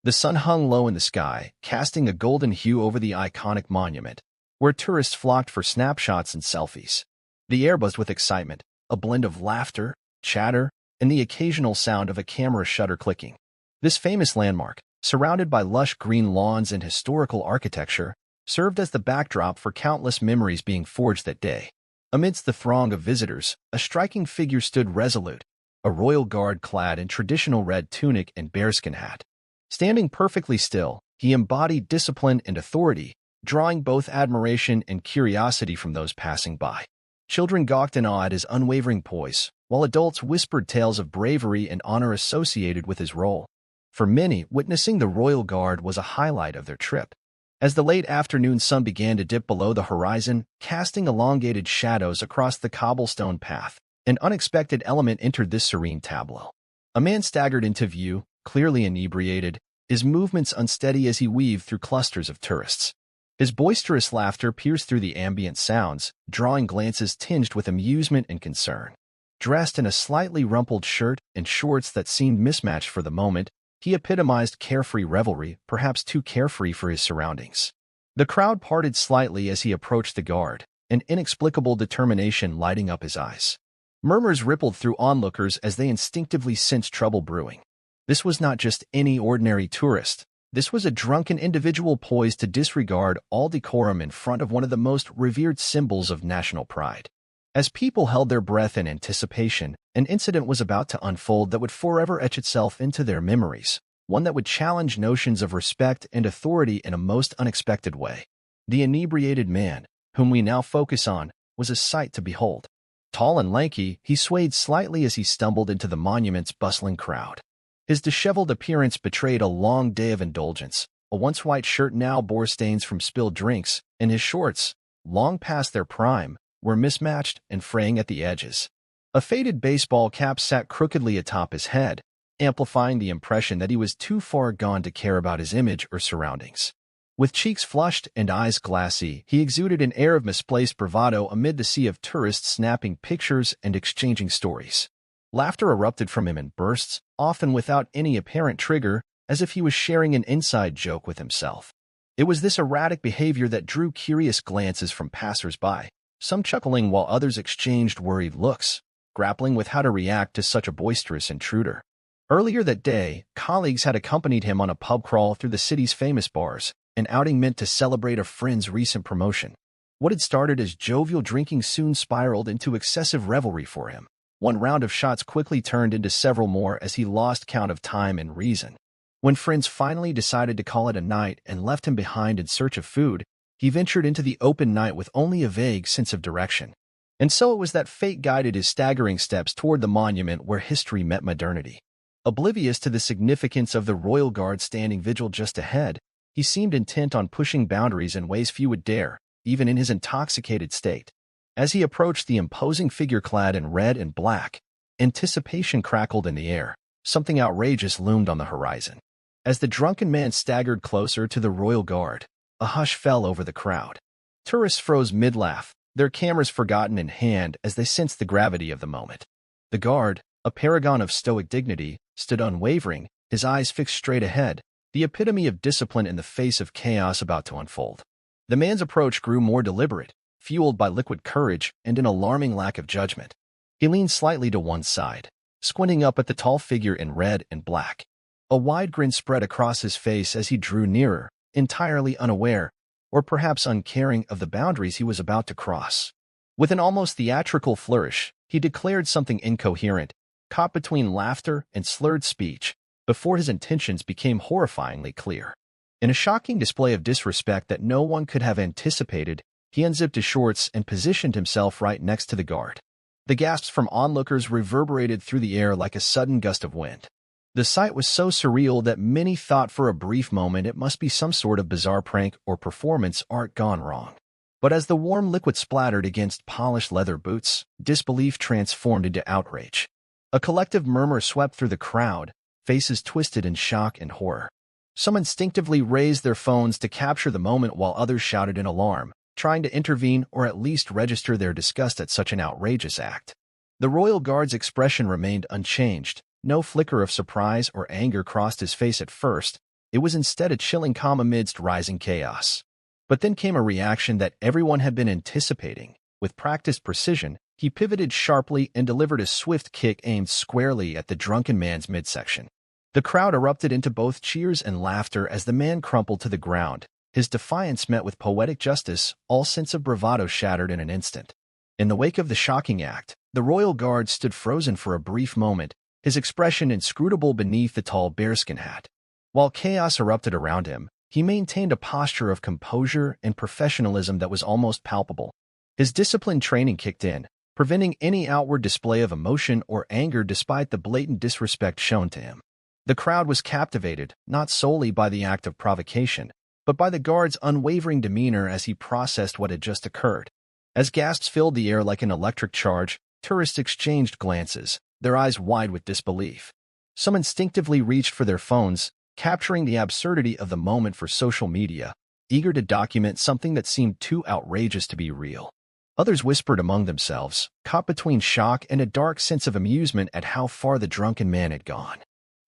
The sun hung low in the sky, casting a golden hue over the iconic monument, where tourists flocked for snapshots and selfies. The air buzzed with excitement, a blend of laughter, chatter, and the occasional sound of a camera shutter clicking. This famous landmark, surrounded by lush green lawns and historical architecture, served as the backdrop for countless memories being forged that day. Amidst the throng of visitors, a striking figure stood resolute, a royal guard clad in traditional red tunic and bearskin hat. Standing perfectly still, he embodied discipline and authority, drawing both admiration and curiosity from those passing by. Children gawked in awe at his unwavering poise, while adults whispered tales of bravery and honor associated with his role. For many, witnessing the royal guard was a highlight of their trip. As the late afternoon sun began to dip below the horizon, casting elongated shadows across the cobblestone path, an unexpected element entered this serene tableau. A man staggered into view, clearly inebriated, his movements unsteady as he weaved through clusters of tourists. His boisterous laughter pierced through the ambient sounds, drawing glances tinged with amusement and concern. Dressed in a slightly rumpled shirt and shorts that seemed mismatched for the moment, he epitomized carefree revelry, perhaps too carefree for his surroundings. The crowd parted slightly as he approached the guard, an inexplicable determination lighting up his eyes. Murmurs rippled through onlookers as they instinctively sensed trouble brewing. This was not just any ordinary tourist. This was a drunken individual poised to disregard all decorum in front of one of the most revered symbols of national pride. As people held their breath in anticipation, an incident was about to unfold that would forever etch itself into their memories, one that would challenge notions of respect and authority in a most unexpected way. The inebriated man, whom we now focus on, was a sight to behold. Tall and lanky, he swayed slightly as he stumbled into the monument's bustling crowd. His disheveled appearance betrayed a long day of indulgence. A once white shirt now bore stains from spilled drinks, and his shorts, long past their prime, were mismatched and fraying at the edges. A faded baseball cap sat crookedly atop his head, amplifying the impression that he was too far gone to care about his image or surroundings. With cheeks flushed and eyes glassy, he exuded an air of misplaced bravado amid the sea of tourists snapping pictures and exchanging stories. Laughter erupted from him in bursts, often without any apparent trigger, as if he was sharing an inside joke with himself. It was this erratic behavior that drew curious glances from passers-by, some chuckling while others exchanged worried looks, grappling with how to react to such a boisterous intruder. Earlier that day, colleagues had accompanied him on a pub crawl through the city's famous bars, an outing meant to celebrate a friend's recent promotion. What had started as jovial drinking soon spiraled into excessive revelry for him. One round of shots quickly turned into several more as he lost count of time and reason. When friends finally decided to call it a night and left him behind in search of food, he ventured into the open night with only a vague sense of direction. And so it was that fate guided his staggering steps toward the monument where history met modernity. Oblivious to the significance of the royal guard standing vigil just ahead, he seemed intent on pushing boundaries in ways few would dare, even in his intoxicated state. As he approached the imposing figure clad in red and black, anticipation crackled in the air. Something outrageous loomed on the horizon. As the drunken man staggered closer to the royal guard, a hush fell over the crowd. Tourists froze mid-laugh, their cameras forgotten in hand as they sensed the gravity of the moment. The guard, a paragon of stoic dignity, stood unwavering, his eyes fixed straight ahead, the epitome of discipline in the face of chaos about to unfold. The man's approach grew more deliberate, fueled by liquid courage and an alarming lack of judgment. He leaned slightly to one side, squinting up at the tall figure in red and black. A wide grin spread across his face as he drew nearer, entirely unaware, or perhaps uncaring of the boundaries he was about to cross. With an almost theatrical flourish, he declared something incoherent, caught between laughter and slurred speech, before his intentions became horrifyingly clear. In a shocking display of disrespect that no one could have anticipated, he unzipped his shorts and positioned himself right next to the guard. The gasps from onlookers reverberated through the air like a sudden gust of wind. The sight was so surreal that many thought for a brief moment it must be some sort of bizarre prank or performance art gone wrong. But as the warm liquid splattered against polished leather boots, disbelief transformed into outrage. A collective murmur swept through the crowd, faces twisted in shock and horror. Some instinctively raised their phones to capture the moment while others shouted in alarm, trying to intervene or at least register their disgust at such an outrageous act. The royal guard's expression remained unchanged. No flicker of surprise or anger crossed his face at first. It was instead a chilling calm amidst rising chaos. But then came a reaction that everyone had been anticipating. With practiced precision, he pivoted sharply and delivered a swift kick aimed squarely at the drunken man's midsection. The crowd erupted into both cheers and laughter as the man crumpled to the ground. His defiance met with poetic justice, all sense of bravado shattered in an instant. In the wake of the shocking act, the royal guard stood frozen for a brief moment, his expression inscrutable beneath the tall bearskin hat. While chaos erupted around him, he maintained a posture of composure and professionalism that was almost palpable. His disciplined training kicked in, preventing any outward display of emotion or anger despite the blatant disrespect shown to him. The crowd was captivated, not solely by the act of provocation, but by the guard's unwavering demeanor as he processed what had just occurred. As gasps filled the air like an electric charge, tourists exchanged glances, their eyes wide with disbelief. Some instinctively reached for their phones, capturing the absurdity of the moment for social media, eager to document something that seemed too outrageous to be real. Others whispered among themselves, caught between shock and a dark sense of amusement at how far the drunken man had gone.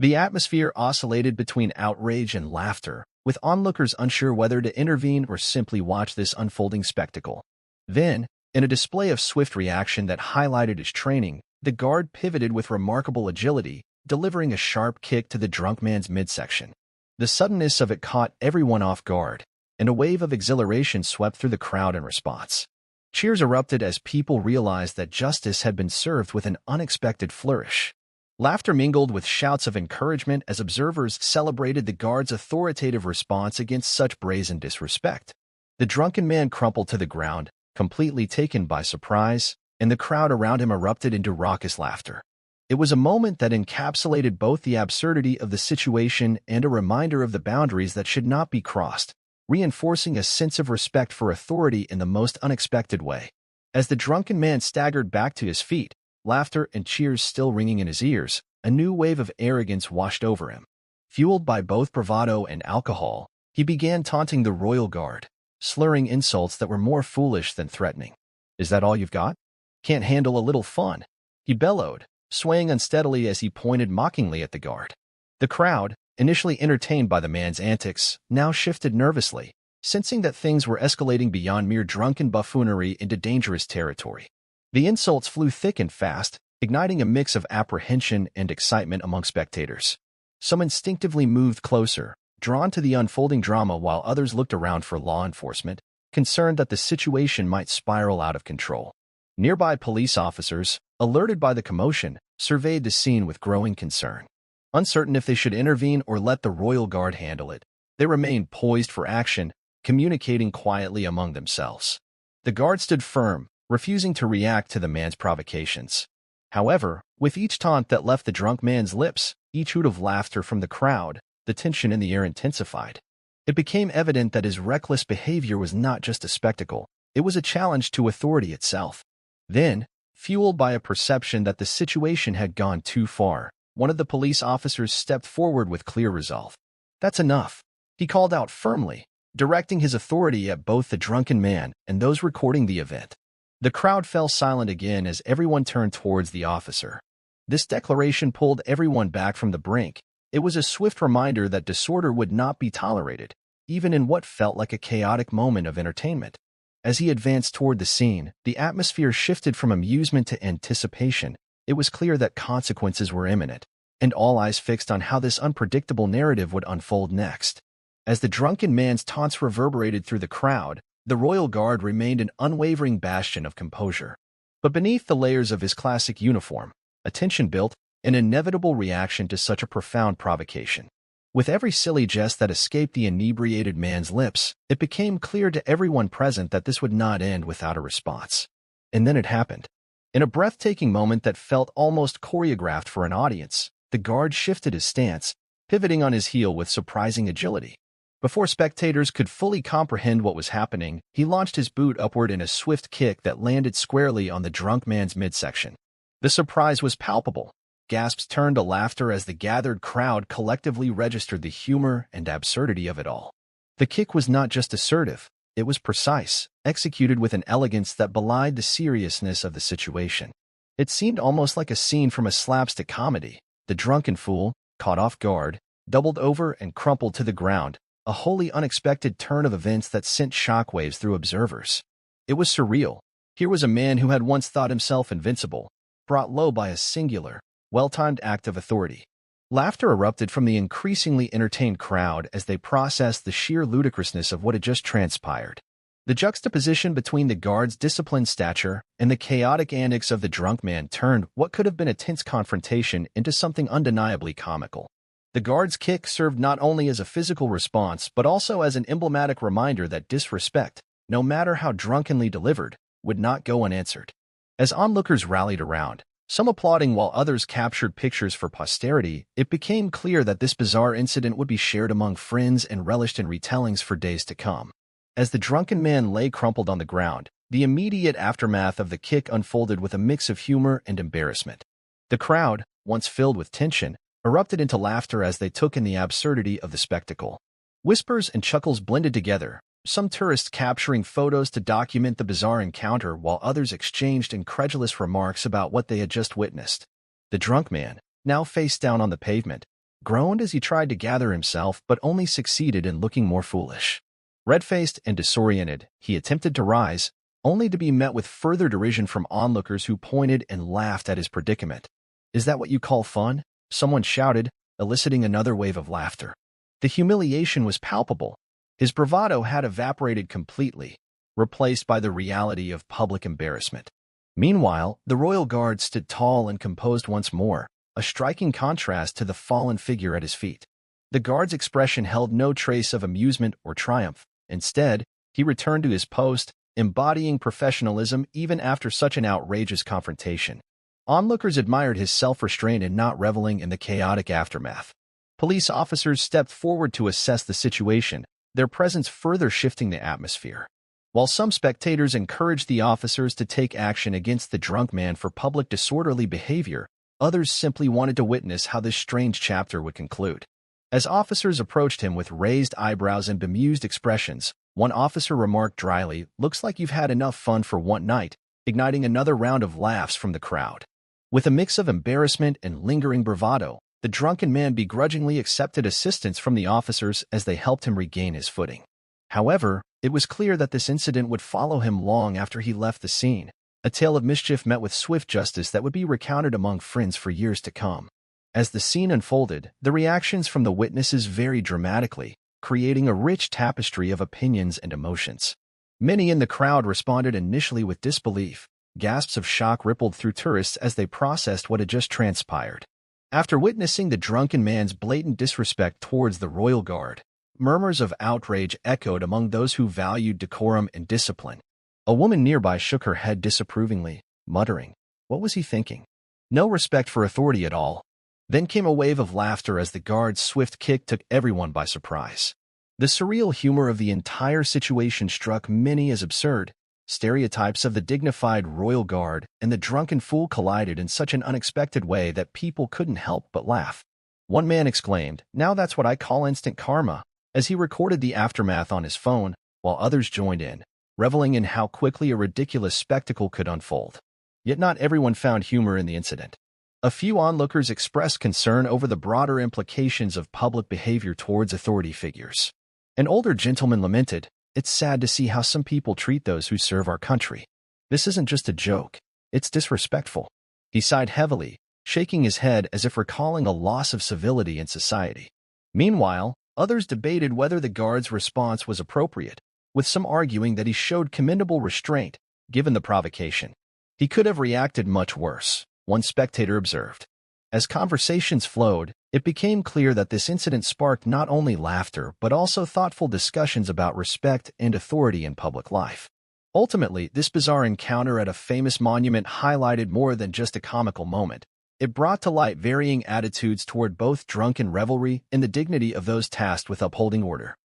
The atmosphere oscillated between outrage and laughter, with onlookers unsure whether to intervene or simply watch this unfolding spectacle. Then, in a display of swift reaction that highlighted his training, the guard pivoted with remarkable agility, delivering a sharp kick to the drunk man's midsection. The suddenness of it caught everyone off guard, and a wave of exhilaration swept through the crowd in response. Cheers erupted as people realized that justice had been served with an unexpected flourish. Laughter mingled with shouts of encouragement as observers celebrated the guard's authoritative response against such brazen disrespect. The drunken man crumpled to the ground, completely taken by surprise, and the crowd around him erupted into raucous laughter. It was a moment that encapsulated both the absurdity of the situation and a reminder of the boundaries that should not be crossed, reinforcing a sense of respect for authority in the most unexpected way. As the drunken man staggered back to his feet, laughter and cheers still ringing in his ears, a new wave of arrogance washed over him. Fueled by both bravado and alcohol, he began taunting the royal guard, slurring insults that were more foolish than threatening. "Is that all you've got? Can't handle a little fun?" he bellowed, swaying unsteadily as he pointed mockingly at the guard. The crowd, initially entertained by the man's antics, now shifted nervously, sensing that things were escalating beyond mere drunken buffoonery into dangerous territory. The insults flew thick and fast, igniting a mix of apprehension and excitement among spectators. Some instinctively moved closer, drawn to the unfolding drama, while others looked around for law enforcement, concerned that the situation might spiral out of control. Nearby police officers, alerted by the commotion, surveyed the scene with growing concern. Uncertain if they should intervene or let the royal guard handle it, they remained poised for action, communicating quietly among themselves. The guard stood firm, refusing to react to the man's provocations. However, with each taunt that left the drunk man's lips, each hoot of laughter from the crowd, the tension in the air intensified. It became evident that his reckless behavior was not just a spectacle, it was a challenge to authority itself. Then, fueled by a perception that the situation had gone too far, one of the police officers stepped forward with clear resolve. "That's enough," he called out firmly, directing his authority at both the drunken man and those recording the event. The crowd fell silent again as everyone turned towards the officer. This declaration pulled everyone back from the brink. It was a swift reminder that disorder would not be tolerated, even in what felt like a chaotic moment of entertainment. As he advanced toward the scene, the atmosphere shifted from amusement to anticipation. It was clear that consequences were imminent, and all eyes fixed on how this unpredictable narrative would unfold next. As the drunken man's taunts reverberated through the crowd, the royal guard remained an unwavering bastion of composure. But beneath the layers of his classic uniform, a tension built, an inevitable reaction to such a profound provocation. With every silly jest that escaped the inebriated man's lips, it became clear to everyone present that this would not end without a response. And then it happened. In a breathtaking moment that felt almost choreographed for an audience, the guard shifted his stance, pivoting on his heel with surprising agility. Before spectators could fully comprehend what was happening, he launched his boot upward in a swift kick that landed squarely on the drunk man's midsection. The surprise was palpable. Gasps turned to laughter as the gathered crowd collectively registered the humor and absurdity of it all. The kick was not just assertive, it was precise, executed with an elegance that belied the seriousness of the situation. It seemed almost like a scene from a slapstick comedy. The drunken fool, caught off guard, doubled over and crumpled to the ground, a wholly unexpected turn of events that sent shockwaves through observers. It was surreal. Here was a man who had once thought himself invincible, brought low by a singular, well-timed act of authority. Laughter erupted from the increasingly entertained crowd as they processed the sheer ludicrousness of what had just transpired. The juxtaposition between the guard's disciplined stature and the chaotic antics of the drunk man turned what could have been a tense confrontation into something undeniably comical. The guard's kick served not only as a physical response but also as an emblematic reminder that disrespect, no matter how drunkenly delivered, would not go unanswered. As onlookers rallied around, some applauding while others captured pictures for posterity, it became clear that this bizarre incident would be shared among friends and relished in retellings for days to come. As the drunken man lay crumpled on the ground, the immediate aftermath of the kick unfolded with a mix of humor and embarrassment. The crowd, once filled with tension, erupted into laughter as they took in the absurdity of the spectacle. Whispers and chuckles blended together, some tourists capturing photos to document the bizarre encounter while others exchanged incredulous remarks about what they had just witnessed. The drunk man, now face down on the pavement, groaned as he tried to gather himself but only succeeded in looking more foolish. Red-faced and disoriented, he attempted to rise, only to be met with further derision from onlookers who pointed and laughed at his predicament. "Is that what you call fun?" someone shouted, eliciting another wave of laughter. The humiliation was palpable. His bravado had evaporated completely, replaced by the reality of public embarrassment. Meanwhile, the royal guard stood tall and composed once more, a striking contrast to the fallen figure at his feet. The guard's expression held no trace of amusement or triumph. Instead, he returned to his post, embodying professionalism even after such an outrageous confrontation. Onlookers admired his self-restraint and not reveling in the chaotic aftermath. Police officers stepped forward to assess the situation, their presence further shifting the atmosphere. While some spectators encouraged the officers to take action against the drunk man for public disorderly behavior, others simply wanted to witness how this strange chapter would conclude. As officers approached him with raised eyebrows and bemused expressions, one officer remarked dryly, "Looks like you've had enough fun for one night," igniting another round of laughs from the crowd. With a mix of embarrassment and lingering bravado, the drunken man begrudgingly accepted assistance from the officers as they helped him regain his footing. However, it was clear that this incident would follow him long after he left the scene, a tale of mischief met with swift justice that would be recounted among friends for years to come. As the scene unfolded, the reactions from the witnesses varied dramatically, creating a rich tapestry of opinions and emotions. Many in the crowd responded initially with disbelief. Gasps of shock rippled through tourists as they processed what had just transpired. After witnessing the drunken man's blatant disrespect towards the royal guard, murmurs of outrage echoed among those who valued decorum and discipline. A woman nearby shook her head disapprovingly, muttering, "What was he thinking? No respect for authority at all." Then came a wave of laughter as the guard's swift kick took everyone by surprise. The surreal humor of the entire situation struck many as absurd. Stereotypes of the dignified royal guard and the drunken fool collided in such an unexpected way that people couldn't help but laugh. One man exclaimed, "Now that's what I call instant karma," as he recorded the aftermath on his phone, while others joined in, reveling in how quickly a ridiculous spectacle could unfold. Yet not everyone found humor in the incident. A few onlookers expressed concern over the broader implications of public behavior towards authority figures. An older gentleman lamented, "It's sad to see how some people treat those who serve our country. This isn't just a joke, it's disrespectful." He sighed heavily, shaking his head as if recalling a loss of civility in society. Meanwhile, others debated whether the guard's response was appropriate, with some arguing that he showed commendable restraint, given the provocation. "He could have reacted much worse," one spectator observed. As conversations flowed, it became clear that this incident sparked not only laughter but also thoughtful discussions about respect and authority in public life. Ultimately, this bizarre encounter at a famous monument highlighted more than just a comical moment. It brought to light varying attitudes toward both drunken revelry and the dignity of those tasked with upholding order,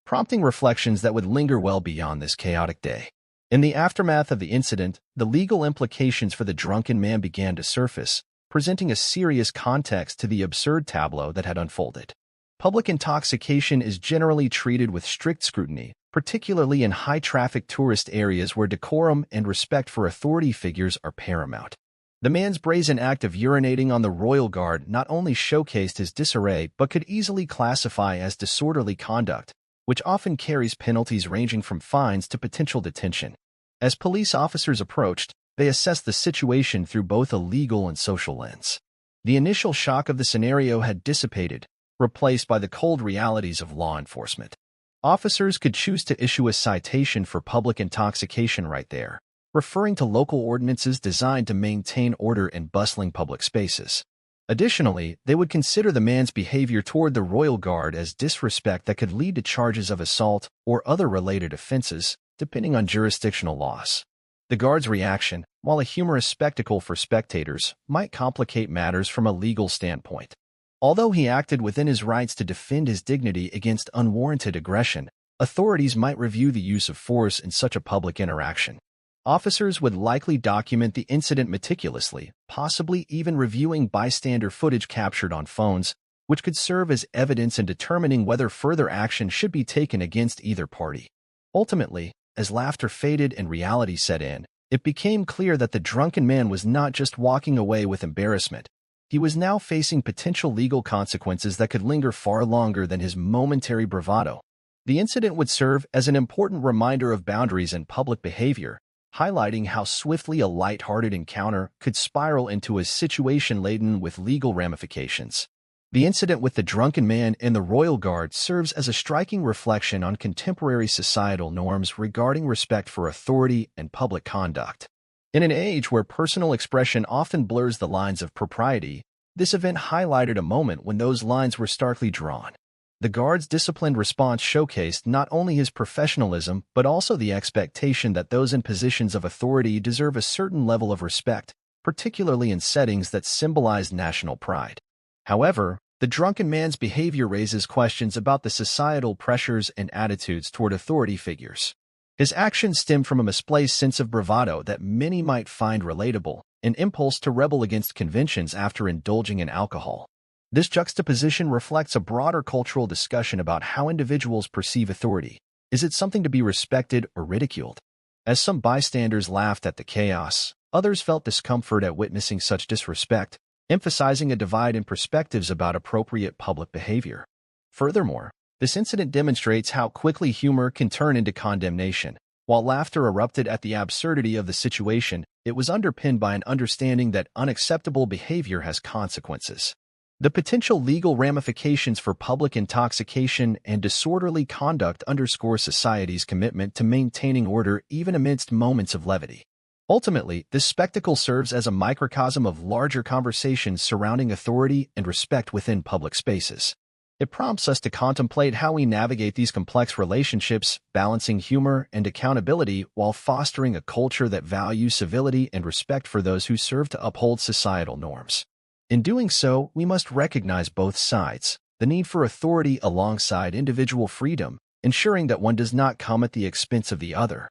prompting reflections that would linger well beyond this chaotic day. In the aftermath of the incident, the legal implications for the drunken man began to surface, presenting a serious context to the absurd tableau that had unfolded. Public intoxication is generally treated with strict scrutiny, particularly in high-traffic tourist areas where decorum and respect for authority figures are paramount. The man's brazen act of urinating on the royal guard not only showcased his disarray but could easily classify as disorderly conduct, which often carries penalties ranging from fines to potential detention. As police officers approached, they assessed the situation through both a legal and social lens. The initial shock of the scenario had dissipated, replaced by the cold realities of law enforcement. Officers could choose to issue a citation for public intoxication right there, referring to local ordinances designed to maintain order in bustling public spaces. Additionally, they would consider the man's behavior toward the royal guard as disrespect that could lead to charges of assault or other related offenses, depending on jurisdictional laws. The guard's reaction, while a humorous spectacle for spectators, might complicate matters from a legal standpoint. Although he acted within his rights to defend his dignity against unwarranted aggression, authorities might review the use of force in such a public interaction. Officers would likely document the incident meticulously, possibly even reviewing bystander footage captured on phones, which could serve as evidence in determining whether further action should be taken against either party. Ultimately, as laughter faded and reality set in, it became clear that the drunken man was not just walking away with embarrassment. He was now facing potential legal consequences that could linger far longer than his momentary bravado. The incident would serve as an important reminder of boundaries in public behavior, highlighting how swiftly a light-hearted encounter could spiral into a situation laden with legal ramifications. The incident with the drunken man in the royal guard serves as a striking reflection on contemporary societal norms regarding respect for authority and public conduct. In an age where personal expression often blurs the lines of propriety, this event highlighted a moment when those lines were starkly drawn. The guard's disciplined response showcased not only his professionalism but also the expectation that those in positions of authority deserve a certain level of respect, particularly in settings that symbolize national pride. However, the drunken man's behavior raises questions about the societal pressures and attitudes toward authority figures. His actions stemmed from a misplaced sense of bravado that many might find relatable, an impulse to rebel against conventions after indulging in alcohol. This juxtaposition reflects a broader cultural discussion about how individuals perceive authority. Is it something to be respected or ridiculed? As some bystanders laughed at the chaos, others felt discomfort at witnessing such disrespect, emphasizing a divide in perspectives about appropriate public behavior. Furthermore, this incident demonstrates how quickly humor can turn into condemnation. While laughter erupted at the absurdity of the situation, it was underpinned by an understanding that unacceptable behavior has consequences. The potential legal ramifications for public intoxication and disorderly conduct underscore society's commitment to maintaining order even amidst moments of levity. Ultimately, this spectacle serves as a microcosm of larger conversations surrounding authority and respect within public spaces. It prompts us to contemplate how we navigate these complex relationships, balancing humor and accountability while fostering a culture that values civility and respect for those who serve to uphold societal norms. In doing so, we must recognize both sides, the need for authority alongside individual freedom, ensuring that one does not come at the expense of the other.